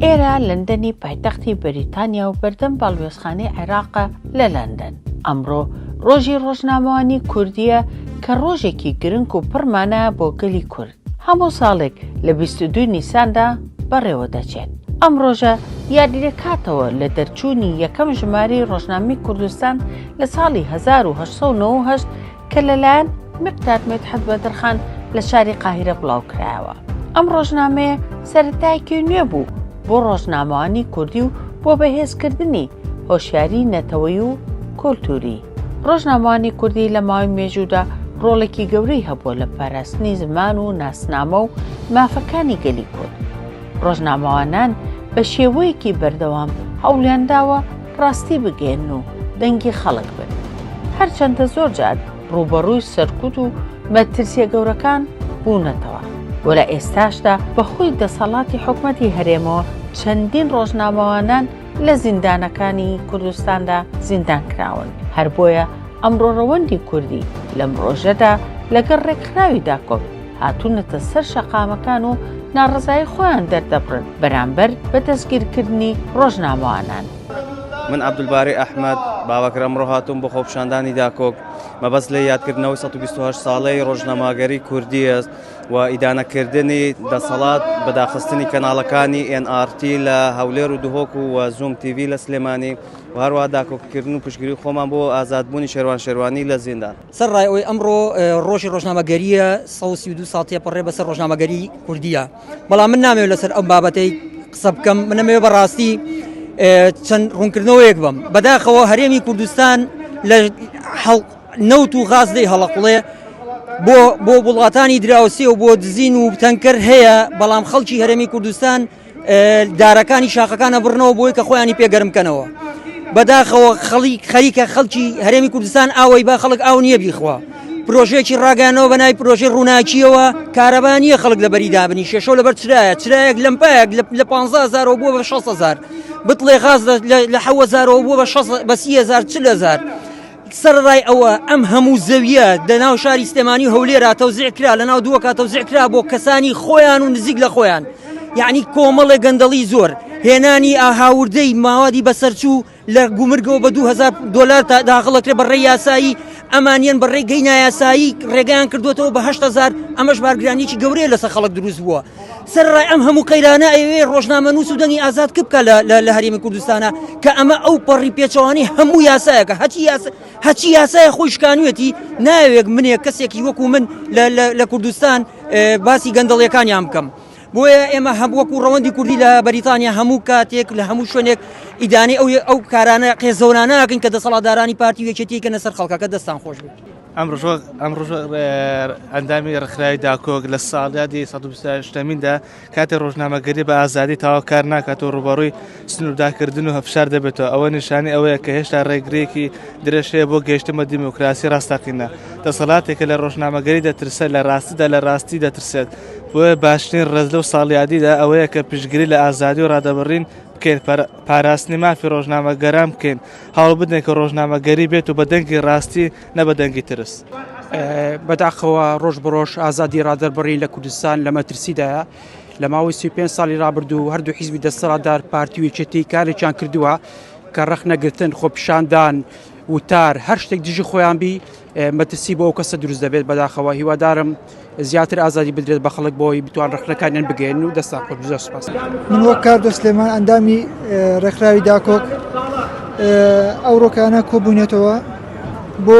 ئێرە لەندەنی پایتەختی بەریتانیا و بەردەم باڵوێزخانەی عێراقە لە لەندەن. ئەمڕۆ ڕۆژی ڕۆژنامەوانی کوردیە کە ڕۆژێکی گرنگ و پڕمانە بۆ گەلی کورد. هەموو ساڵێک لە 22 نیساندا بەڕێوە دەچێت. ئەم ڕۆژە یادیدەکاتەوە لە دەرچوونی یەکەم ژمارەی ڕۆژنامەی کوردستان لە ساڵی 1898 کە لەلایەن مقداد مەدحەت بەدرخان لە شاری قاهیرە بڵاوکرایەوە. ئەم ڕۆژنامەیە سەرەتایەکی نوێ بوو بۆ ڕۆژنامەوانی کوردی و بۆ بەهێزکردنی هۆشیاری نەتەوەی و کۆلتوری. ڕۆژنامەوانی کوردی لە ماوەی مێژوودا ڕۆڵێکی گەورەی هەبووە لە پاراستنی زمان و ناسنامە و مافەکانی گەلی کورد. ڕۆژنامەوانان بە شێوەیەکی بەردەوام هەوڵیان داوە ڕاستی بگێن و دەنگی خەڵک بن. هەرچەندە زۆر جار ڕوبەڕووی سەرکوت و مەترسیە گەورەکان بوونەتەوە. و لە ئێستاشدا بەخۆی دەسەڵاتی حکومەتی هەرێمەوە چەندین ڕۆژنامەوانان لە زیندانەکانی کوردستاندا زیندان کراون. هەر بۆیە ئەمڕۆ ڕەوەندی کوردی لەم ڕۆژەدا لەگەڵ ڕێکخراویدا کۆ هاتوونەتە سەر شەقامەکان و ناڕزایی خۆیان دەردەبڕن بەرامبەر بە دەستگیرکردنی ڕۆژنامەوانان. من عەبدولباری ئەحمەد باوەکرم ڕۆ هاتووم بۆ خۆپیشاندانی داکۆک مەبەست لە یادکردنەوەی 128 ساڵەی ڕۆژنامەگەری کوردی است و ئیدانەکردنی دەسەڵات بەداخستنی کەناڵەکانی NRT لە هەولێر و دهۆک و زووم TV لە سلێمانی و هەروەها داکۆکردن و پشتگیری خۆمان بۆ ئازادبوونی شێروانی لە زیندان. سەرڕای ئەوەی ئەمڕۆ ڕۆژی ڕۆژنامەگەریە 132 ساڵ تێپەڕێ بەسەر ڕۆژنامەگەری کوردیە. بەڵام من نامەوێت لەسەر ئەم بابەتەی قسە بکەم، من نەمەوێت بەڕاستی چەند ڕوونکردنەوەیەک بم. بەداخەوە هەرێمی کوردستان لە نەوت و غازدەی هەڵەقوڵێ بۆ وڵاتانی دراوسێ و بۆ دزین و تەنکەر هەیە، بەڵام خەڵکی هەرێمی کوردستان دارەکانی شاخەکانە بڕنەوە بۆی کە خۆیانی پێگەرم بکەنەوە. بەداخەوە خەریکە خەڵکی هەرێمی کوردستان ئاوەی با خەڵک ئاو نییە بیخوا. پرۆژەیەکی ڕاگەانەوە بە ناوی پرۆژەی ڕووناکیەوە کارەبا نییە خەڵک لەبەری دابنی، شێشە لەبەر چرایەک لەمپایەک لە 15,000 بووە بە 6,000، بتڵێ غاز لە 7,000 بووە بە 30,000 40,000. سەرڕای ئەوە ئەم هەموو زەویە لە ناو شاری سلێمانی هەولێرا تەوزیع کرا، لە ناو دووەکە تەوزیع کرا بۆ کەسانی خۆیان و نزیک لە خۆیان، یعنی کۆمەڵێ گەندەڵی زۆر، هێنانی ئاهاوردەی ماوادی بەسەرچوو لە گومرگەوە بە $2,000 داخڵەکرێ بەڕێی یاسایی، ئەمانیان بەڕێی گەی نایاسایی ڕێگەیان کردوێتەوە بە 8,000. ئەمەش بارگرانیی گەورەیە لەسەر خەڵک دروست بووە. سەرڕای ئەم هەموو قەیرانە ئەوێ ڕۆژنامەنووس و دەنگی ئازاد بکە لە هەرێمی کوردستانە کە ئەمە ئەو پەڕی پێچەوانی هەموو یاسایەکە، هەچی یاسایە خۆی شکانوێتی ناوێت منێک کەسێکی وەکو من لە کوردستان باسی گەندەڵیەکانیان بکەم. بۆیە ئێمە وەکو ڕەوەندی کوردی لە بەریتانیا هەموو کاتێک لە هەموو شوێنێک ئیدانەی ئەو کارانە قێزەونانەکەن کە دەسەڵاتدارانی پارتی وێچێتیکەنە سەر خەڵکەکە دەستان خۆش بێت. ئەم ڕۆژ ئەندامی ڕێکخراوی داکۆک لە ساڵیادی 128دا کاتێک ڕۆژنامەگەری بە ئازادی تاوا کار ناکاتەوە ڕوبەڕووی سنوورداکردن و هەفشار دەبێتەوە. ئەوە نیشانی ئەوەیە کە هێشتا ڕێگرێکی درێژەیە بۆ گەیشتنە دیموکراسی ڕاستەقینە. دەسەڵاتێکە لە ڕۆژنامەگەری دەترسێت لە ڕاستی دەترسێت. بۆیە باشترین ڕێز لەو ساڵیادیدا ئەوەیە کە پشتگیری لە ئازادی و ڕادەبڕین بکەین، پاراستنی مافی ڕۆژنامەگەران بکەین، هەوڵ بدەین کە ڕۆژنامەگەری بێت و بە دەنگی ڕاستی نە بە دەنگی ترس. بەداخەوە ڕۆژ بەڕۆژ ئازادی ڕادەبڕین لە کوردستان لە مەترسیدایە. لە ماوەی 35 ساڵی ڕابردوو هەردوو حیزبی دەسەڵاتدار پارتی وێچێتی کارێکیان کردووە کە ڕەخنەگرتن، خۆپیشاندان، وتار، هەر شتێک دژی خۆیان بی مەترسی بۆ ئەو کەسە دروست دەبێت. بەداخەوە هیوادارم زیاتر ئازادی بدرێت بە خەڵک بۆی بتوان ڕخنەکانیان بگەین و دەستان خۆش. زۆر سپاس. من وەک کاردۆ سلێمان ئەندامی ڕێکخراوی داکۆک ئەو ڕۆکانە کۆبوونێتەوە بۆ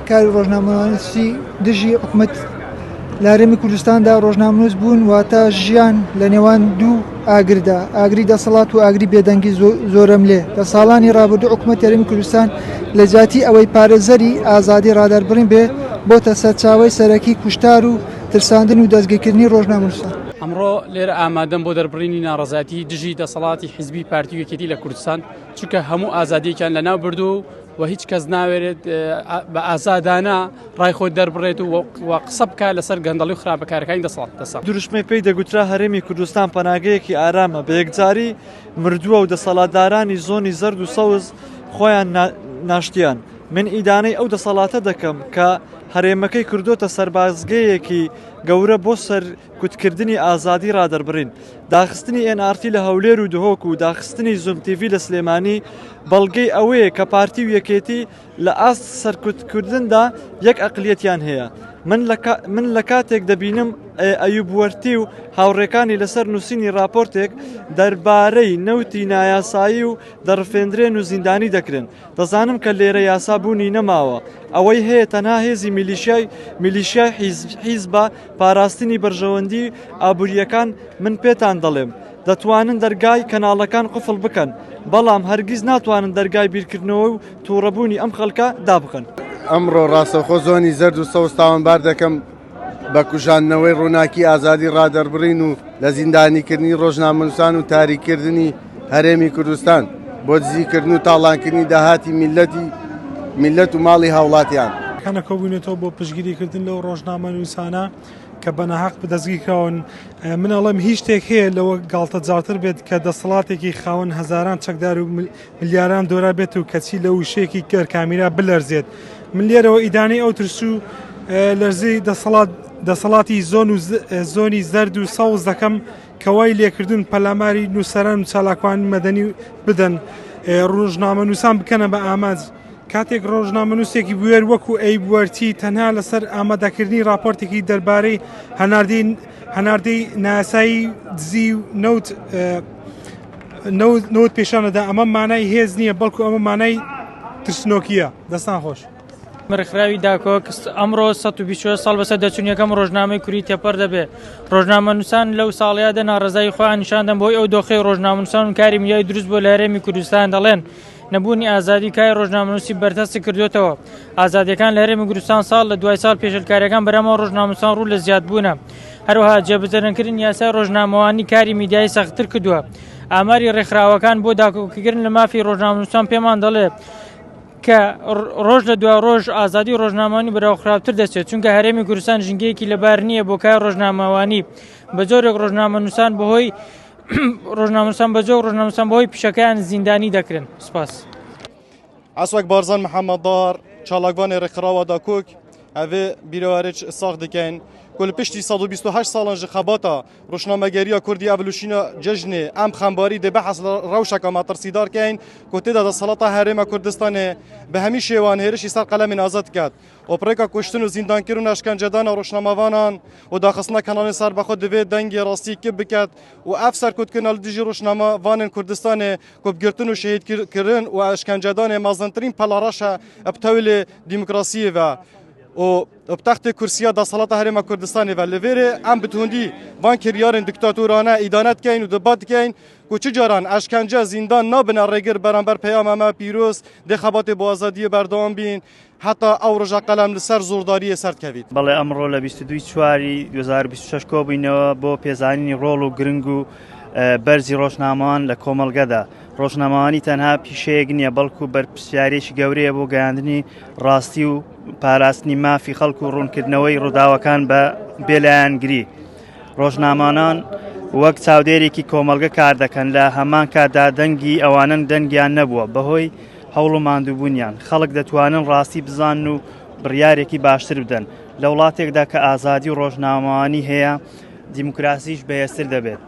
کاری ڕۆژنامەنووسی دژی حکومەت لە هەرێمی کوردستاندا. ڕۆژنامەنووس بوون واتە ژیان لە نێوان دوو ئاگردا، ئاگری دەسەڵات و ئاگری بێدەنگی زۆرم لێ. لە ساڵانی ڕابردوو حکومەتی هەرێمی کوردستان لە جاتی ئەوەی پارێزەری ئازادی ڕادەربڕین بێ بۆتە سەرچاوەی سەرەکی کوشتار و ترساندن و دەستگیرکردنی ڕۆژنامەنووسان. ئەمڕۆ لێرە ئامادەم بۆ دەربڕینی ناڕەزاتی دژی دەسەڵاتی حیزبی پارتی وێکێتی لە کوردستان، چونکە هەموو ئازادیەکان لەناو بردو و هیچ کەس ناوێت بە ئازادانە ڕای خۆی دەربڕێت و قسە بکات لەسەر گەندەڵی و خراپەکارەکانی دەسەڵات. دروشمەی پێی دەگوترا هەرێمی کوردستان پەناگەیەکی ئارامە، بە یەکجاری مردووە و دەسەڵاتدارانی زۆنی زەرد و سەوز خۆیان ناشتیان. من ئیدانەی ئەو دەسەڵاتە دەکەم کە هەرێمەکەی کردوتە سەربازگەیەکی گەورە بۆ سەر کوتکردنی ئازادی ڕادەربڕین. داخستنی NRT لە هەولێر و دهۆک و داخستنی زوم TV لە سلێمانی بەڵگەی ئەوەیە کە پارتی و یەکێتی لە ئاست سەرکوتکردندا یەک ئەقلیەتیان هەیە. من لە کاتێک دەبینم ئەیوب وەرتی و هاوڕێکانی لەسەر نووسینی راپۆرتێک دەربارەی نەوتی نایاسایی و دەڕفێنرێن و زیندانی دەکرێن. دەزانم کە لێرە یاسا بوونی نەماوە. ئەوەی هەیە تەنها هێزی میلیشیای حیزبە پاراستنی بەرژەوەندی ئابوووریەکان. من پێتان دەڵێم دەتوانن دەرگای کەناڵەکان قفڵ بکەن، بەڵام هەرگیز ناتوانن دەرگای بیرکردنەوە و تووڕەبوونی ئەم خەڵکە دابخەن. ئەمڕۆ ڕاستەخۆ زۆنی زەرد و سەوز تاوانبار دەکەم بە کوژاندنەوەی ڕووناکی ئازادی ڕادەربڕین و لە زیندانیکردنی ڕۆژنامەنووسان و تاریکردنی هەرێمی کوردستان بۆ دزیکردن و تاڵانکردنی داهاتی میلەت و ماڵی هاوڵاتیان. کەنە کۆبوونێتەوە بۆ پشگیریکردن لەو ڕۆژنامەنووسانە کە بەنەحەق دەستگیرکراون. من ئەڵێم هیچ شتێک هەیە لەوە گاڵتە جارتر بێت کە دەسەڵاتێکی خاوەن هەزاران چەکدار و ملیاران دۆرا بێت و کەچی لە وشەیەکی گەرکامیرا بلەرزێت. من لێرەوە ئیدانەی ئەو ترس و لەرزەی دەسەڵاتی زۆنی زەرد و سەوز دەکەم کەوای لێکردن پەلاماری نووسەران و چالاکوانی مەدەنی بدەن، ڕۆژنامەنووسان بکەنە بە ئاماج. کاتێک ڕۆژنامەنووسێکی بوێر وەکو ئەیبوەرتی تەنها لەسەر ئامادەکردنی راپۆرتێکی دەربارەی هەناردەی نایاسایی دزی و نەوت پێشانەدا، ئەمە مانای هێز نییە، بەڵکو ئەمە مانای ترسنۆکیە. دەستان خۆش. ڕێکخراوی داکۆک ئەمڕۆ 120 ساڵ بەسەر دەچوونیەکەم ڕۆژنامەی کوری تێپەر دەبێت. ڕۆژنامەنووسان لەو ساڵیادا ناڕزایی خۆیان نیشاندەن بۆی ئەو دۆخەی ڕۆژنامەنووسان و کاری میای دروست بۆ لە هەرێمی کوردستان دەڵێن نەبوونی ئازادی کای ڕۆژنامەنووسی بەردەستی کردوێتەوە. ئازادیەکان لە هەرێمی کوردستان ساڵ لە دوای ساڵ پێشەلکاریەکان بەرەمەوە ڕۆژنامەنووسان ڕوو لە زیادبوونە. هەروەها جێبەجێکردن یاسای ڕۆژنامەوانی کاری میدیای سەختتر کردووە. ئاماری ڕێکخراوەکان بۆ داکۆکردن لە مافی ڕۆژنامەنووسان پێمان دەڵێ کە ڕۆژ لە دوای ڕۆژ ئازادی ڕۆژنامەوانی بەراوخراوتر دەچێت، چونکە هەرێمی کوردستان ژنگەیەکی لەبار نییە بۆ کای ڕۆژنامەوانی. بە جۆرێک ڕۆژنامەنووسان بەهۆی پیشەکەیان زیندانی دەکرێن. سپاس. عسوک بارزان محەممەددار چالاکوانی ڕێکخراوە داکۆک ئەvê بیرەوەرێک ساغ دەکەین کل پشتی 128 ساڵان ji xebata Rojnamegeriya Kurdî evolûşîna cejnê em xembarî dê behs rewşeka matirsidar kein ku tê de desalata Herêma Kurdistanê bi hemî şêwan hêrişî ser qelemên azad ket. Operêka kuştin û zîndankirîn û eşkencedana rojnamavanan û daxistina kenanên serbexwe divê dengê rastî kib biket û ev serkûtkirina li dijî rojnamavanên Kurdistanê ku bigirtin û şehîdkirin û eşkencedanê mezintirîn pelareşa bi tewlê dîmokrasiyê ve و بتخت کرسیا دەسەڵاتە هەرێما کوردستانی و لەوێرێ ئەم بتوندی van kiryarên diktatûrane îdanet kein û debat kein ku çi caran eşkence zîndan nabine rêgir beramber peyama me pîroz dê xebatê bu azadiyê berdewam bîn heta ew roja qelem li ser zordariyê serdkevît. بەڵێ ئەمڕۆ لە 22 چواری 2026 کۆبووینەوە بۆ پێزانینی ڕۆڵ و گرنگ و بەرزی ڕۆژنامەوان لە کۆمەڵگەدا. ڕۆژنامەوانی تەنها پیشەیەک نییە بەڵکو بەرپرسیارێکی گەورەیە بۆ گەیاندنی ڕاستی و پاراستنی مافی خەڵکو و ڕوونکردنەوەی ڕووداوەکان بە بێلایەنگری. ڕۆژنامەوان وەک چاودێرێکی کۆمەڵگە کار دەکەن لە هەمان کاتدا دەنگی ئەوانن دەنگیان نەبووە بەهۆی هەوڵ و ماندووبوونیان. خەڵک دەتوانن ڕاستی بزانن و بڕیارێکی باشتر بدەن. لە وڵاتێکدا کە ئازادی و ڕۆژنامەوانی هەیە دیموکراسیش بەهێزتر دەبێت.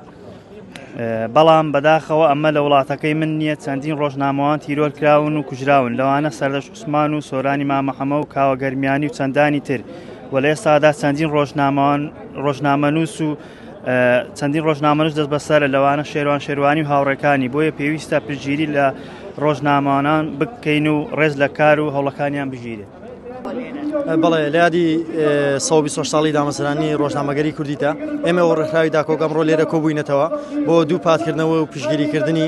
بەڵام بەداخەوە ئەمە لە وڵاتەکەی من نییە. چەندین ڕۆژنامەوان تیرۆر کراون و کوژراون، لەوانە سەردەش عوسمان و سۆرانی مامەحەمە و کاوە گەرمیانی و چەندانی تر. و لە ئێستادا چەندین ڕۆژنامەنووس و چەندین ڕۆژنامەنووس دەست بەسەرە، لەوانە شێروانی و هاوڕێکانی. بۆیە پێویستە پشگیری لە ڕۆژنامەوانان بکەین و ڕێز لە کار و هەوڵەکانیان بژیرێت. بەڵێ لە یادی 120 ساڵی دامەزرانی ڕۆژنامەگەری کوردیتە ئێمە ڕێکخراوی داکۆک ئەمڕۆ لێرە کۆبووینەتەوە بۆ دوو پاتکردنەوە و پشگیریکردنی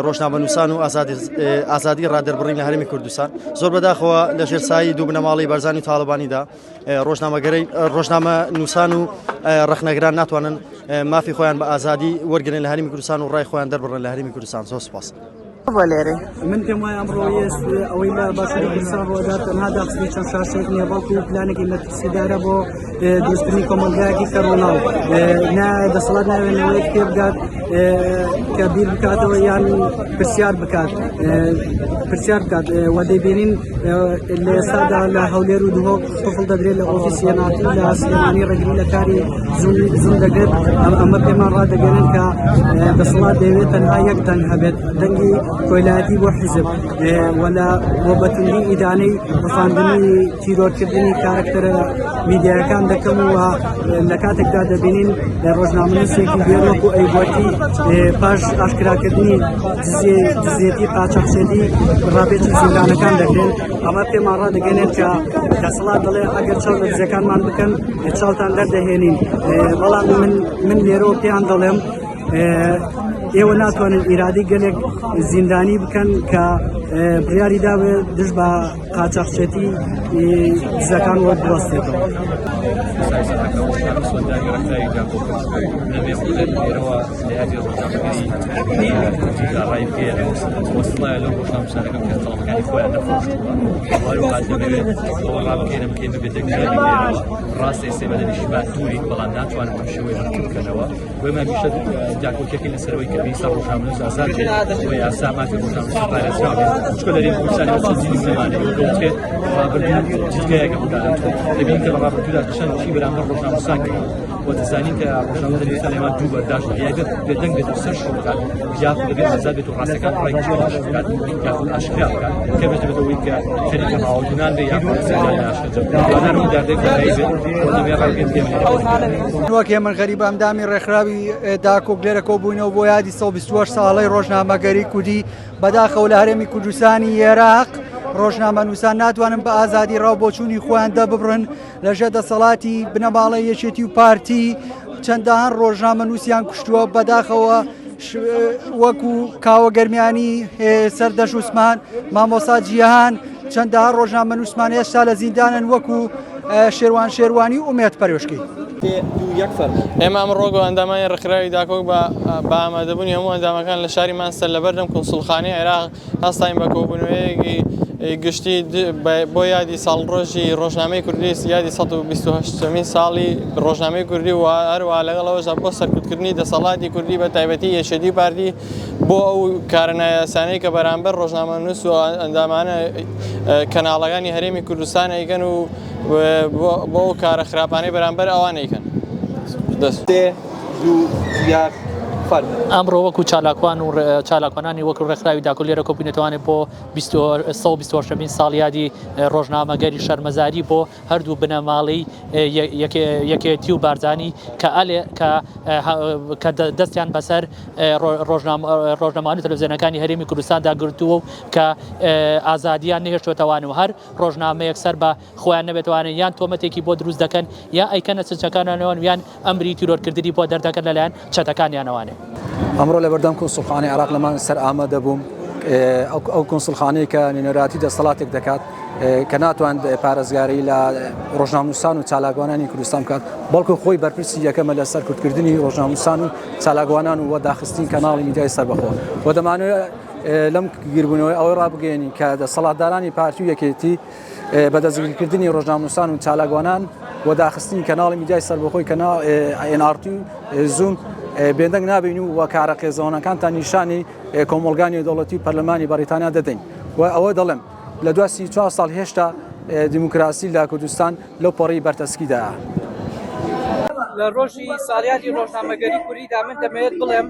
ڕۆژنامەنووسان و ئازادی ڕادەربڕین لە هەرێمی کوردستان. زۆر بەداخەوە لە ژێرسایی دوو بنەماڵی بەرزانی تاڵبانیدا ڕۆژنامەنووسان و ڕەخنەگران ناتوانن مافی خۆیان بە ئازادی وەرگرن لە هەرێمی کوردستان و ڕای خۆیان دەربڕن لە هەرێمی کوردستان. زۆر سپاس. من پێم وایە ئەمڕۆ ئەوەی لە باشووری کوردستان ڕۆدا تەنها داخستنی چەند شارچێک نییە بەڵکو پلانێکی مەترسیدارە بۆ دروستکردنی کۆمەلگایەکی کە ڕۆناڵ دەسەڵات ناوێنەوەی کتێ بگات کە بیر بکاتەوە یان پرسیار بکات و دەیبینین لە ئێستادا لە هەولێر و دوهۆ قفڵ دەدرێت لە ئۆفیسی ناتی لە سلێمانی ڕێگری لە کاری زوم دەگرێت ئەمە پێمان ڕادەگەێنن کە دەسەڵات دەوێت تەنها یەک دەنگ هەبێت دەنگی کۆیلایەتی بۆ حیزب وە بەتوندی ئیدانەی ڕفاندنی تیرۆرکردنی کارکتەرە میدیاەکان دەکەم و لە کاتێکدا دەبینین ڕۆژنامەنووسێکی بێوەکو ئەیبوەتی پاش ئاشکراکردنی جزئیەتی قاچاقچێتی ڕابێتی زیندانەکان دەکرێن ئەمە پێمان ڕادەگەێنێت کە دەسەڵات دەڵێ ئەگەر چاو لە دزەکانمان بکەن چاوتان دەردەهێنین بەڵام من لێرەوە پێیان دەڵێم ئێوە ناتوانن ئیرادی گەلێک زیندانی بکەن کە بڕیاری داوێ دژ بە قاچاقچێتی دزەکان وە بوەستێتەوە. ڕاستی سێبەدەنیش باتووری بەڵام ناتوانم ئەم شێوەی ڕکب بکەنەوە وێمە میشە جاکۆکێکی لەسەرەوەی کە پێویستە ڕۆژنامەنووس ئازاد بێت و یاسا مافی ڕۆژنامەنووس پارێزراو بێت چکە لەرێ کوردستانی وەچەند زیندی زمانەیە دەوترێت ڕابردوو جزگایەکە بودانێت دەبینین کە لە ڕابردوودا چەند چی بەرامبەر ڕۆژنامەنووسان کرد و دەزانین کە ڕۆژنامەنووس سلێمان دوو بەرداشت یاگەر بێدەنگ بێت و سەر شۆ بکات یاخود دەبێت ئازاد بێت و ڕاستەکان ڕێکی چۆنش بکات یاخود ئاشکرا بکات کە بێتەوەی کە خەریکە ڕاوەدونان بێ یاخود زیندانی ئاشکرا بەڵام دەردێک بەڕێی بێت و دەبێت ڕێگەت وەک ئێمە غەریب ئەمدامی ڕێکخراوی داکۆک لێرە کۆبووینەوە بۆ یادی 128 ساڵەی ڕۆژنامەگەری کوردی بەداخەوە لە هەرێمی کوردستانی عێراق ڕۆژنامەنووسان ناتوانن بە ئازادی ڕاوبۆچوونی خۆیان دەبڕن لەژێر دەسەڵاتی بنەماڵی یەکێتی و پارتی چەندەهان ڕۆژنامەنووسیان کوشتووە بەداخەوە وەکو کاوە گەرمیانی سەردەش عوسمان مامۆستا جیهان چەندەها ڕۆژنامەنووسمان هێشتا لە زیندانن وەکو شێروان شێروانی و ئومێد پەروێشکی. ئێمە ئەم ڕۆگە ئەندامانی ڕێکخراوی داکۆک بە ئامادەبوونی هەموو ئەندامەکان لە شاری مانچستەر لەبەردەم کۆنسوڵخانەی عێراق هەستاین بە کۆبوونەوەیەکی گشتی بۆ یادی ساڵڕۆژی ڕۆژنامەی کوردی یادی 128مین ساڵی ڕۆژنامەی کوردی و هەروەها لەگەڵەوەشدا بۆ سەرکوتکردنی دەسەڵاتی کوردی بە تایبەتی یەکێتی پارتی بۆ ئەو کارەنایاسانەی کە بەرامبەر ڕۆژنامەنووس و ئەندامانە کەناڵەکانی هەرێمی کوردستان ئەیکەن و بۆ ئەو کارە خراپانەی بەرامبەر ئەوان ئەیکەن. ئەمڕۆ وەکو چالاکوان و چالاکوانانی وەکو ڕێکخراوی داکۆ لێرە کۆبوونێتوانێت بۆ 128مین ساڵیادی ڕۆژنامەگەری شەرمەزاری بۆ هەردوو بنەماڵی یەکێتی و بارزانی کە دەستیان بەسەر ڕۆژنامەوانی تەلەڤیزیۆنەکانی هەرێمی کوردستاندا گرتووە و کە ئازادیان نەهێشتوێتەوان و هەر ڕۆژنامەیەک سەر بە خۆیان نەبێتوانن یان تۆمەتێکی بۆ دروست دەکەن یا ئەیکەنە چەکانەوەن یان ئەمری تیرۆرکردنی بۆ دەردەکەن لەلایەن چەتەکانیانەوانێ. ئەمڕۆ لە بەردەم کۆنسوڵخانەی عێراق لەمان سەر ئامادە بووم ئەو کۆنسوڵخانەی کە نوێنەراتی دەسەڵاتێک دەکات کە ناتوان پارێزگاری لە ڕۆژنامەنووسان و چالاکوانانی کوردستان بکات بەڵکو خۆی بەرپرسی یەکەمە لە سەرکوتکردنی ڕۆژنامەنووسان و چالاکوانان و داخستین کەناڵی میدیای سەربەخۆ و دەمانوێت لەم گیربوونەوەی ئەوەی ڕابگەێنین کە دەسەڵاتدارانی پارتی و یەکێتی بەدەستگیرکردنی ڕۆژنامەنووسان و چالاکوانان و داخستین کەناڵی میدیای سەربەخۆی کەناڵ NRT و زوم بێدەنگ نابین و کارە قێزەوانەکانتان نیشانی کۆمەڵگانی دەوڵەتی و پەرلەمانی بەریتانیا دەدەین و ئەوە دەڵێم لە دوای 34 ساڵ هێشتا دیموکراسی لە کوردستان لەو پەڕی بەرتەسکیدا. لە ڕۆژی ساڵیادی ڕۆژنامەگەری کوردیدا من دەمەوێت بڵێم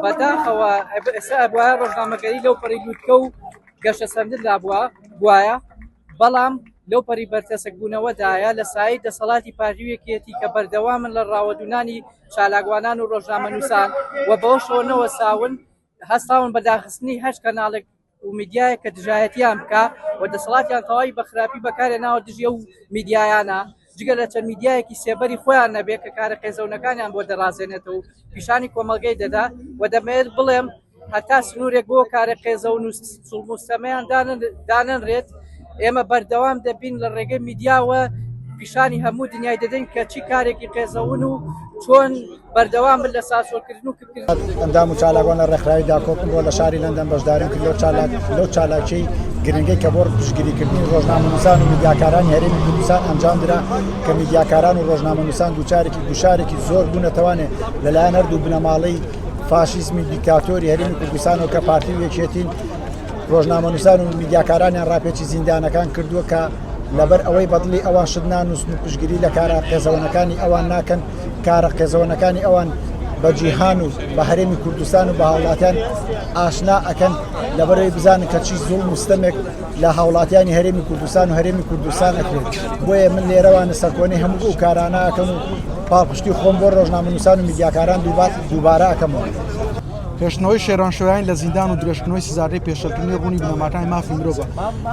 بەداخەوە ئێستا بووە ڕۆژنامەگەری لەو پەڕی لووتکە و گەشە سەردن بووایە بەڵام لەو پەری بەرتەسک بوونەوەدایە لە سایی دەسەڵاتی پارتیویەکێتی کە بەردەوامن لە ڕاوەدونانی چالاکوانان و ڕۆژنامەنووسان و بەوە شۆنەوە ساون هەستاون بەداخستنی هەر کەناڵێک و میدیایە کە دژایەتیان بکە و دەسەڵاتیان تەواوی بە خراپی بەکارهێناوە دژیە و میدیایانە جگە لە چەند میدیایەکی سێبەری خۆیان نەبێت کە کارە قێزەونەکانیان بۆ دەڕازێنێتەوە و پیشانی کۆمەلگەی دەدا و دەمەوێت بڵێم هەتا سنوورێک بۆ کارە قێزەون و سوڵموستەمەیان داننرێت ئێمە بەردەوام دەبین لە ڕێگەی میدیاوە پیشانی هەموو دنیای دەدەین کە چی کارێکی قێزەون و چۆن بەردەوام بن لە ساسۆرکردن و ئەندام و چالاکوان لە ڕێکخراوی داکۆکم بۆ لە شاری لەندەن بەشداریم کرد لەو چالاکی گرنگی کە بۆ پشتگیریکردنی ڕۆژنامەنووسان و میدیاکارانی هەرێمی کوردستان ئەنجام درا کە میدیاکاران و ڕۆژنامەنووسان دووچارێکی گوشارێکی زۆر بوونەتەوانێ لەلایەن هەردوو بنەماڵەی فاشیزمی دیکتاتۆری هەرێمی کوردستان و کە پارتی و یەکێتین ڕۆژنامەنووسان و میدیاکارانیان ڕاپێچی زیندانەکان کردووە کە لەبەر ئەوەی بەدڵی ئەوان شت نانووسن و پشتگیری لە کارە قێزەوەنەکانی ئەوان ناکەن کارە قێزەوەنەکانی ئەوان بە جیهان و بە هەرێمی کوردستان و بە هاوڵاتیان ئاشنا ئەکەن لەبەرەوەی بزانن کە چی زوڵم مستەمێک لە هاوڵاتیانی هەرێمی کوردستان و هەرێمی کوردستان ئەکرێت بۆیە من لێرەوانە سەرکۆنەی هەموو ئەو کارانە ئەکەم و پاڵپشتی خۆم بۆ ڕۆژنامەنووسان و میدیاکاران دووبارە ئەکەمەوە. پێشنەوەی شێرانشۆیان لە زیندان و درێژکردنەوەی سزارەی پێشەلکردنی ڕوونی بنەماکانی مافی مرۆڤ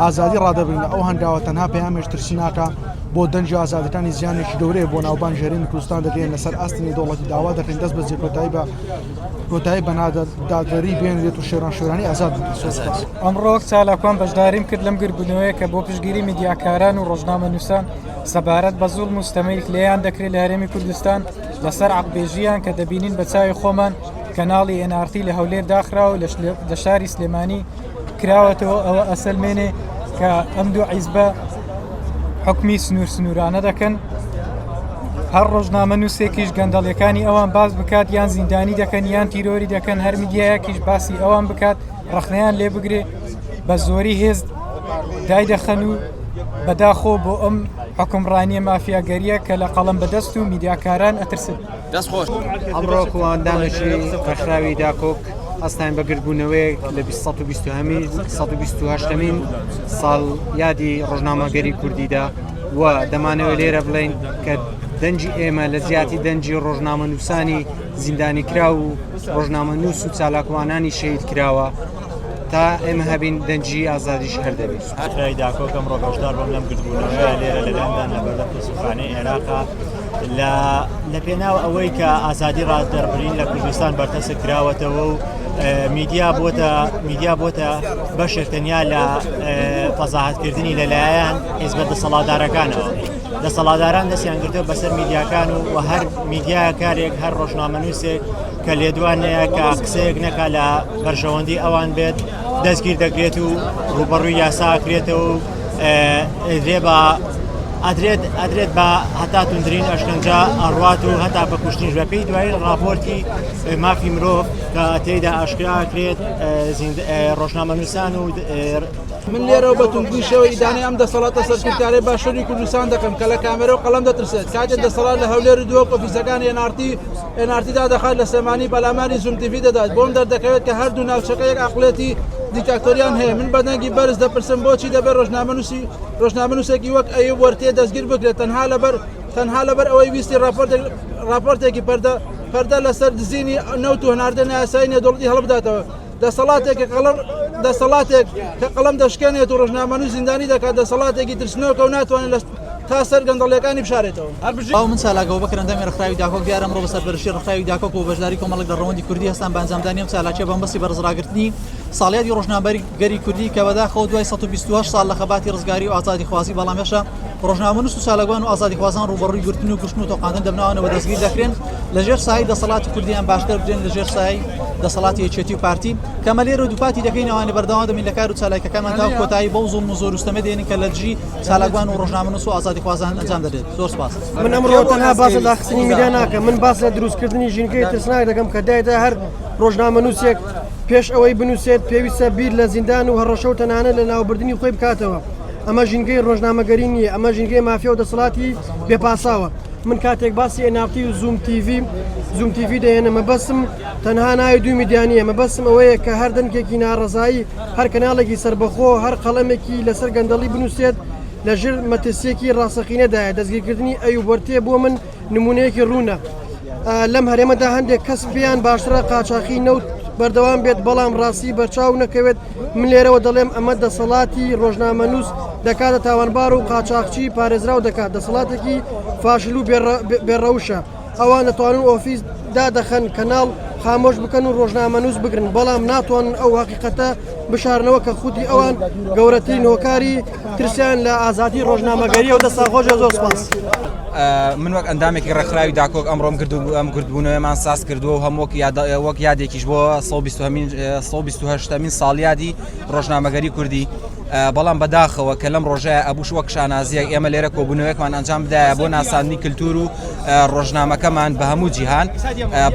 ئازادی ڕادەبرینە ئەو هەنگاوە تەنها پەیامێش ترسی ناکە بۆ دەنجی ئازادەکانی زیانێکی گەورەیە بۆ ناوبانگ هەرێمی کوردستان دەگەێن لەسەر ئاستنی دەوڵەتی داوا دەکەن دەست بەجێ کۆتایی بە نادادەری بێنرێت و شێرانشۆرانی ئازاد ئەمڕۆ چالاکوان بەشداریم کرد لەم گربوونەوەیە کە بۆ پشتگیری میدیاکاران و ڕۆژنامەنووسان سەبارەت بە زوڵم مستەمەیەک لێیان دەکرێت لە هەرێمی کوردستان لەسەر عەقبێژیان کە دەبینین بە چاوی خۆمان کەناڵی NRT لە هەولێر داخراوە لە شاری سلێمانی کراوەتەوە ئەوە ئەسلمێنێ کە ئەم دوو عیزبە حکمی سنوورانە دەکەن هەر ڕۆژنامەنووسێکیش گەندەڵیەکانی ئەوان باز بکات یان زیندانی دەکەن یان تیرۆری دەکەن هەر میدیایەکیش باسی ئەوان بکات ڕەخنەیان لێ بگرێ بە زۆری هێز دای دەخەن و بەداخۆ بۆ ئەم حکمڕانیە مافیاگەریە کە لە قەڵەم بەدەست و میدیاکاران ئەترسن. دەستخۆش ئەمڕۆ کوڵاندانشی ڕێکخراوی داکۆک ئەستان بەگربوونەوەی لە 1920مین ساڵ یادی ڕۆژنامەگەری کوردیدا و دەمانەوە لێرە بڵێن کە دەنجی ئێمە لە زیاتی دەنجی ڕۆژنامەنووسانی زیندانی کرا و ڕۆژنامەنووس و چالاکوانانی شەید کراوە تا ئێمە هەبین دەنجی ئازادیش هەردەبێت. ئاخرای داکۆکەم ڕۆبەشدار بۆم لەم گرتبوونەوەیە لێرە لە لەندەن لەبەردەم سوخانەی عێراقا لە پێناو ئەوەی کە ئازادی ڕادەربرین لە کوردستان بەرتەسە کراوەتەوە و میدیا بۆتە بەشێک تەنیا لە فەزاحەتکردنی لەلایەن حیزبە دەسەڵاتدارەکانەوە. دەسەڵاتداران دەستیان گرتووە بەسەر میدیاکان و هەر میدیاکارێک هەر ڕۆژنامەنووسێک کە لێدوانەیە کە قسەیەک نەکا لە بەرژەوەندی ئەوان بێت دەستگیر دەکرێت و ڕوبەڕووی یاساکرێتەوە و ئەدرێت بە هەتا توندرین ئەشکەنجا ئەڕوات و هەتا بە کوشتنیش بە پێی دوایی ڕاپۆرتی مافی مرۆڤ کە تێیدا ئاشکراکرێت ڕۆژنامەنووسان و من لێرەوە بە توندگویشەوە ئیدانەی ئەم دەسەڵاتە سەرکردارەی باشووری کوردستان دەکەم کە لە کامێرە و قەڵەم دەترسێت کاتێک دەسەڵات لە هەولێر و دووە ئۆفیسەکانی NRTدا دەخات لە سلێمانی بەلامانی زوم تیڤی دەدات بۆم دەردەکەوێت کە هەردوو ناوچەکە یەک عەقڵێتی دیکتاتۆریان هەیە من بەدەنگی بەرز دەپرسم بۆچی دەبێت ڕۆژنامەنووسێکی وەک ئەیوب وەرتێ دەستگیر بکرێت تەنها لەبەر ئەوەی ویستی راپۆرتێکی پەردە لەسەر دزینی نەوت و هەناردنی یاسایی نێودەوڵەتی هەڵبداتەوە دەسەڵاتێک کە قەڵەم دەشکێنێت و ڕۆژنامەنووس زیندانی دەکات دەسەڵاتێکی ترسنەوەکە و ناتوانێت تا سەر گەندەڵیەکانی بشارێتەوە. من سالاگەوە بەکەن دەمی ڕخراوی داکۆک دیارم ڕۆ بەسەر بەرشی ڕخراوی داکۆک و بەشداری کۆمەڵک لە ڕەوەندی کوردی هەستان بە ئەنجامدانی ئەم چالاکیە بەمبەستی بەرزڕاگرتنی ساڵیادی ڕۆژنامەگەری کوردی کە بەداخەوە دوای 128 ساڵ لە خەباتی ڕزگاری و ئازادی خوازی بەڵامێشە ڕۆژنامەنووس و چالاکوان و ئازادی خوازان ڕوبەڕووی گرتن و کوشتن و تۆقاندن دەبنەوەنەوە دەستگیر دەکرێن لەژێر سای دەسەڵاتی کوردیان باشتر بدرێن لەژێر سای دەسەڵاتی یەکێتی و پارتی کەمە لێرە دووپاتی دەکەین ئەوانە بەردەوام دەبین لە کار و چالاکیەکانمان تا کۆتایی بەو زوڵم و زۆرستەمە دێنین کە لە دژی چالاکوان و ڕۆژنامەنووس و ئازادی خوازان ئەنجام دەدرێت. زۆر سپاس. من ئەمڕۆ تەنها باس لە داخستنی میدیا ناکەم من باس لە دروستکردنی ژینگەی ترسناک دەکەم کە دایدا هەر ڕۆژنامەنووسێک پێش ئەوەی بنووسێت پێویستە بیر لە زیندان و هەڕەشە و تەنانە لە ناوبردننی خۆی بکاتەوە. ئەمە ژینگەی ڕۆژنامەگەری نییە ئەمە ژینگەی مافیا و دەسەڵاتی بێپاساوە. من کاتێک باسی NRT و زوم TV دەهێنە مەبەسم تەنها ناوی دوو میدیانیە مەبەسم ئەوەیە کە هەر دەنگێکی ناڕەزایی هەر کەناڵێکی سربەخۆ هەر قەڵەمێکی لەسەر گەندەڵی بنووسێت لە ژێر مەترسیەکی ڕاستەقینەدایە دەستگیرکردنی ئەیوب وەرتێ بۆ من نمونەیەکی ڕوونە. لەم هەرێمەدا هەندێک کەس پێیان باشترە قاچاقی نەوت بەردەوام بێت بەڵام ڕاستی بەرچاو نەکەوێت من لێرەوە دەڵێم ئەمە دەسەڵاتی ڕۆژنامەنووس دەکاتە تاوانبار و قاچاقچی پارێزراو دەکات دەسەڵاتێکی فاشل و بێڕەوشە ئەوان دەتوانن ئۆفیس دادەخەن کەناڵ خامۆش بکەن و ڕۆژنامەنووس بگرن بەڵام ناتوانن ئەو حقیقەتە بشارنەوە کە خودی ئەوان گەورەترین هۆکاری ترسیان لە ئازادی ڕۆژنامەگەری و دەستا خۆشە زۆر سپاس. من وەک ئەندامێکی ڕێکخراوی داکۆک ئەمڕۆم ئەم کردبوونەوەمان ساز کردووە و هەم وەک یادێکیش بۆ 128مین ساڵیادی ڕۆژنامەگەری کوردی بەڵام بەداخەوە کە لەم ڕۆژەیە ئەبووش وەک شانازیەک ئێمە لێرە کۆبوونەوەیەکمان ئەنجام بدایە بۆ ناساندنی کللتور و ڕۆژنامەکەمان بە هەموو جیهان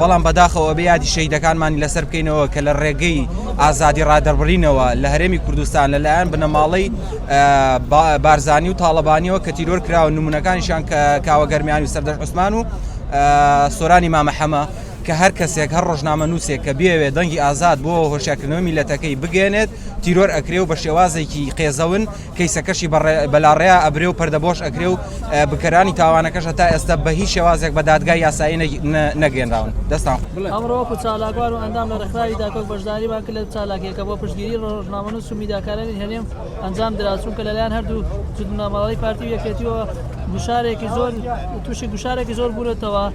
بەڵام بەداخەوە بە یادی شەهیدەکانمانی لەسەر بکەینەوە کە لە ڕێگەی ئازادی ڕادەربڕینەوە لە هەرێمی کوردستان لەلایەن بنەماڵەی بارزانی و تاڵەبانیەوە کە تیرۆر کراوە نمونونەکانیشان کاوەگەرمیان و سەردەش عوسمان و سۆرانی مامەحەمە کە هەر کەسێک هەر ڕۆژنامە نووسێک کە بێوێ دەنگی ئازاد بۆ هۆشیارکردنەوەی میلەتەکەی بگێنێت تیرۆر ئەکرێ و بە شێوازێکی قێزەون کەیسەکەشی بەلاڕێیا ئەبرێ و پەردەبۆش ئەکرێ و بکەرانی تاوانەکەشە تا ئێستا بە هیچ شێوازێک بە دادگای یاسایی نەگەێنراون. دەستان ئەمڕۆ وەکو چالاکوان و ئەندام لە ڕێکخراوی داکۆک بەشداریمان کرد لە چالاکیەکە بۆ پشتگیری ڕۆژنامەنووس و میدیاکارانی هەرێم ئەنجام درا چونکە لەلایەن هەردوو جوتنامەڵەی پارتی و یەکێتیەوە گوشارێکی زۆر تووشی گوشارێکی زۆر بوونێتەوە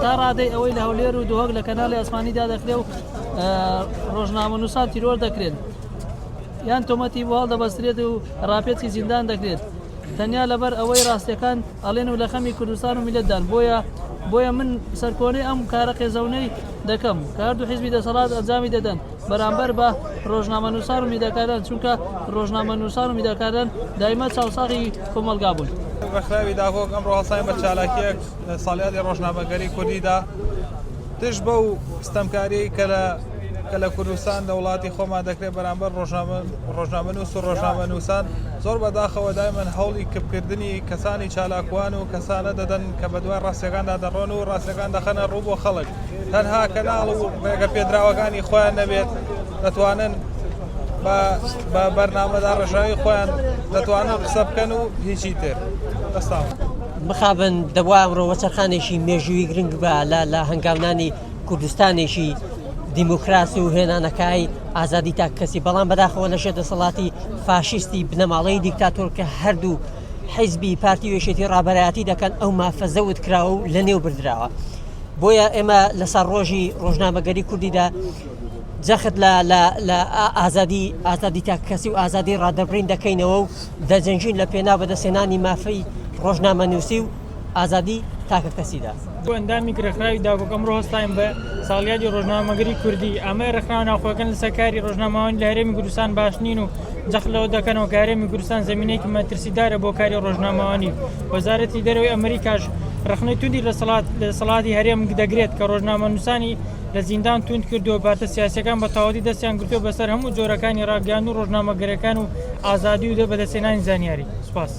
تا ڕادەی ئەوەی لە هەولێر و دۆهۆک لە کەناڵی ئاسمانیدا دەکرێ و ڕۆژنامەنووسان تیرۆر دەکرێن یان تۆمەتی بۆ هەڵدەبەسترێت و ڕاپێچی زیندان دەکرێت تەنیا لەبەر ئەوەی ڕاستیەکان ئەڵێن و لە خەمی کوردستان و میلەتدان بۆیە من سەرکۆنەی ئەم کارە قێزەونەی دەکەم کە هەردوو حیزبی دەسەڵات ئەنجامی دەدەن بەرامبەر بە ڕۆژنامەنووسان و میدیاکاران چونکە ڕۆژنامەنووسان و میدیاکاران دایمە چاوساغی کۆمەلگا بوون. ڕێکخراوی داکۆک ئەمڕۆ هەڵساین بە چالاکیەک ساڵیادی ڕۆژنامەگەری کوردیدا تش بەو ستەمکاری کە لە کوردستان لە وڵاتی خۆمان دەکرێت بەرامبەر ڕۆژنامەنووس و ڕۆژنامەنووسان زۆر بەداخەوە دایمەن هەوڵی کردنی کەسانی چالاکوان و کەسانە دەدەن کە بە دوای ڕاستیەکاندا دەڕۆن و ڕاستیەکان دەخەنە ڕوو بۆ خەڵک تەنها کەناڵ و ڕێگە پێدراوەکانی خۆیان نەبێت دەتوانن بە بەرنامەدا ڕێژاوی خۆیان دەتوانن قسە بکەن و هیچی تر. دەستاوە بخابن دەبوا ئەمڕۆ وەچەرخانێکی مێژووی گرنگ بە لە هەنگاونانی کوردستانێکی دیموکراسی و هێنانەکای ئازادی تا کەسی بەڵام بەداخەوە لە ژێر دەسەڵاتی فاشیستی بنەماڵەی دیکتاتۆر کە هەردوو حیزبی پارتی وێشێتی ڕابەرایەتی دەکەن ئەو مافەزەوت کراوە و لە نێو بردراوە بۆیە ئێمە لەسەر ڕۆژی ڕۆژنامەگەری کوردیدا جەخت لە ئازادی تا کەسی و ئازادی ڕادەبرین دەکەینەوە و دەجەنجین لە پێنا بەدەستێنانی مافەی ڕۆژنامەنووسی و ئازادی تاکە کەسیدا. بۆ ئەندامی ڕێکخراوی داکۆک ئەمڕۆ هەستاین بە ساڵیادی ڕۆژنامەگەری کوردی ئەمە ڕێکخراو ناوخۆکەن لە سەرکاری ڕۆژنامەوانی لە هەرێمی کوردستان باشنین و جەخلەوە دەکەنەوە کە هەرێمی کوردستان زەمینەیەکی مەترسیدارە بۆ کاری ڕۆژنامەوانی. وەزارەتی دەرەوەی ئەمریکاش ڕخنەی توندی لە سەڵاتی هەرێم دەگرێت کە ڕۆژنامەنووسانی لە زیندان توند کردووە باتە سیاسەکان بە تەواوی دەستیان گرتووە بەسەر هەموو جۆرەکانی ڕاگەیاند و ڕۆژنامەگەرەکان و ئازادی و بەدەستێنانی زانیاری. سوپاس.